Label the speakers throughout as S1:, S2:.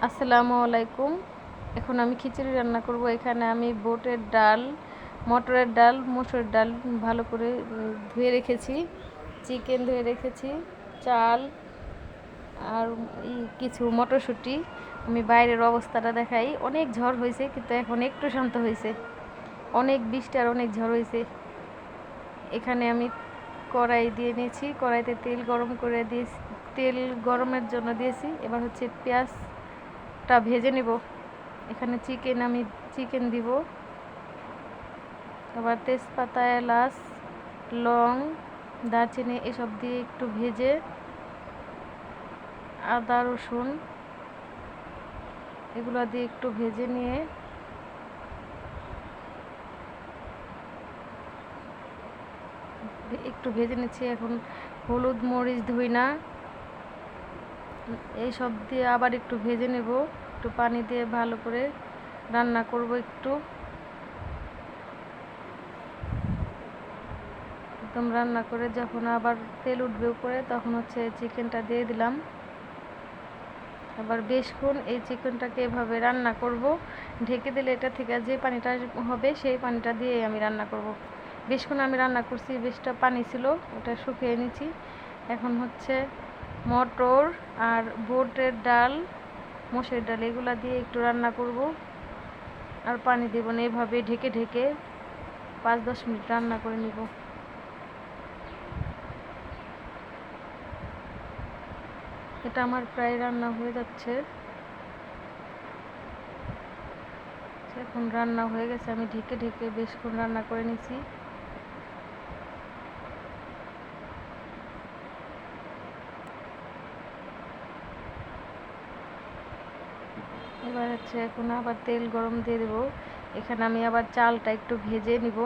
S1: আসসালামু আলাইকুম। এখন আমি খিচুড়ি রান্না করব। এখানে আমি বুটের ডাল, মটরের ডাল, মসুর ডাল ভালো করে ধুয়ে রেখেছি, চিকেন ধুয়ে রেখেছি, চাল আর কিছু মটরশুঁটি। আমি বাইরের অবস্থাটা দেখাই। অনেক ঝড় হয়েছে, কিন্তু এখন একটু শান্ত হয়েছে। অনেক বৃষ্টি আর অনেক ঝড় হয়েছে। এখানে আমি কড়াই দিয়ে নিয়েছি, কড়াইতে তেল গরম করে দিয়েছি, তেল গরমের জন্য দিয়েছি। এবার হচ্ছে পেঁয়াজটা ভেজে নেব। এখানে আমি চিকেন দিব। আবার তেজপাতা, এলাচ, লং, দারচিনি এসব দিয়ে একটু ভেজে, আদা রসুন এগুলো দিয়ে একটু ভেজে নিয়ে নিচ্ছি। এখন হলুদ, মরিচ, ধইনা এইসব দিয়ে আবার একটু ভেজে নেব। একটু পানি দিয়ে ভালো করে রান্না করব। একদম রান্না করে যখন আবার তেল উঠবে উপরে, তখন হচ্ছে চিকেনটা দিয়ে দিলাম। আবার বেশক্ষণ এই চিকেনটাকে এভাবে রান্না করব। ঢেকে দিলে এটা থেকে যে পানিটা হবে সেই পানিটা দিয়ে আমি রান্না করব। বেশক্ষণ আমি রান্না করছি, বেশটা পানি ছিল, ওটা শুকিয়ে নিয়েছি। এখন হচ্ছে মটর আর বুটের ডাল, মসুর ডাল এগুলা দিয়ে একটু রান্না করব। আর পানি দেব না, এভাবে ঢেকে ঢেকে 5-10 মিনিট রান্না করে নিব। এটা আমার প্রায় রান্না হয়ে যাচ্ছে। এখন রান্না হয়ে গেছে, আমি ঢেকে ঢেকে বেশক্ষণ রান্না করে নিছি। এবার হচ্ছে এখন আবার তেল গরম দিয়ে দেবো। এখানে আমি আবার চালটা একটু ভেজে নিব।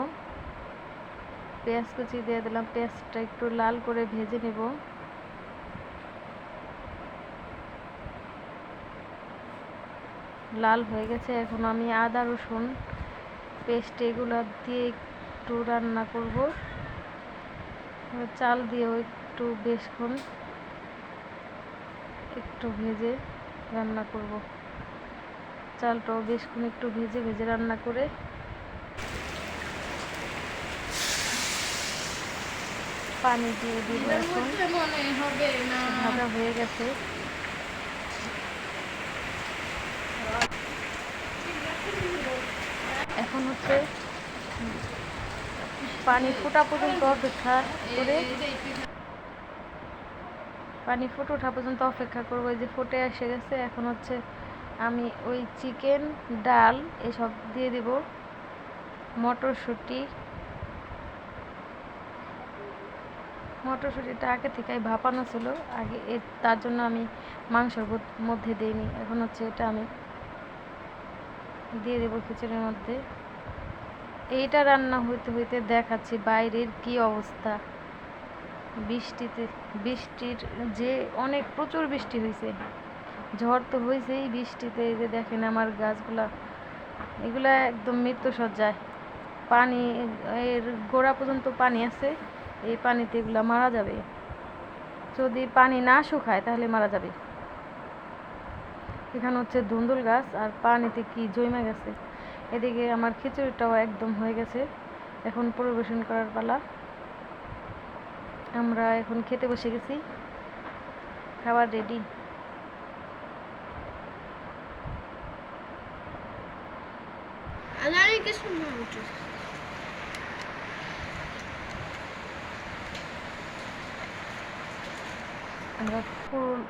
S1: পেঁয়াজ কুচি দিয়ে দিলাম, পেঁয়াজটা একটু লাল করে ভেজে নিব। লাল হয়ে গেছে, এখন আমি আদা রসুন পেস্ট এগুলো দিয়ে একটু রান্না করব। চাল দিয়েও একটু বেশক্ষণ একটু ভেজে রান্না করব। চালটাও বেশক্ষণ একটু ভেজে ভেজে রান্না করে পানি দিয়ে দিব। এখন ভাজা হয়ে গেছে। এখন হচ্ছে পানি ফোটা পর্যন্ত অপেক্ষা করে, পানি ফুটে ওঠা পর্যন্ত অপেক্ষা করবো। এই যে ফুটে এসে গেছে। এখন হচ্ছে আমি ওই চিকেন, ডাল এসব দিয়ে দিব। মটরশুঁটিটা আগে থেকে ভাপানো ছিল, তার জন্য আমি মাংসের মধ্যে দিইনি। এখন হচ্ছে এটা আমি দিয়ে দেবো খিচুড়ির মধ্যে। এইটা রান্না হইতে হইতে দেখাচ্ছি বাইরের কি অবস্থা। বৃষ্টির যে অনেক প্রচুর বৃষ্টি হয়েছে, ঝড় তো হয়েছেই, বৃষ্টিতে এই যে দেখেন আমার গাছগুলা, এগুলা একদম মৃত্যুসজ্জায়। পানি এর গোড়া পর্যন্ত পানি আছে। এই পানিতে এগুলা মারা যাবে। যদি পানি না শুকায় তাহলে মারা যাবে। এখানে হচ্ছে ধুন্দুল গাছ আর পানিতে কি জমে গেছে। এদিকে আমার খিচুড়িটাও একদম হয়ে গেছে। এখন পরিবেশন করার পালা। আমরা এখন খেতে বসে গেছি, খাবার রেডি। আমরা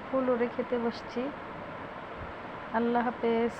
S1: ফুল খেতে বসছি। আল্লাহ হাফেজ।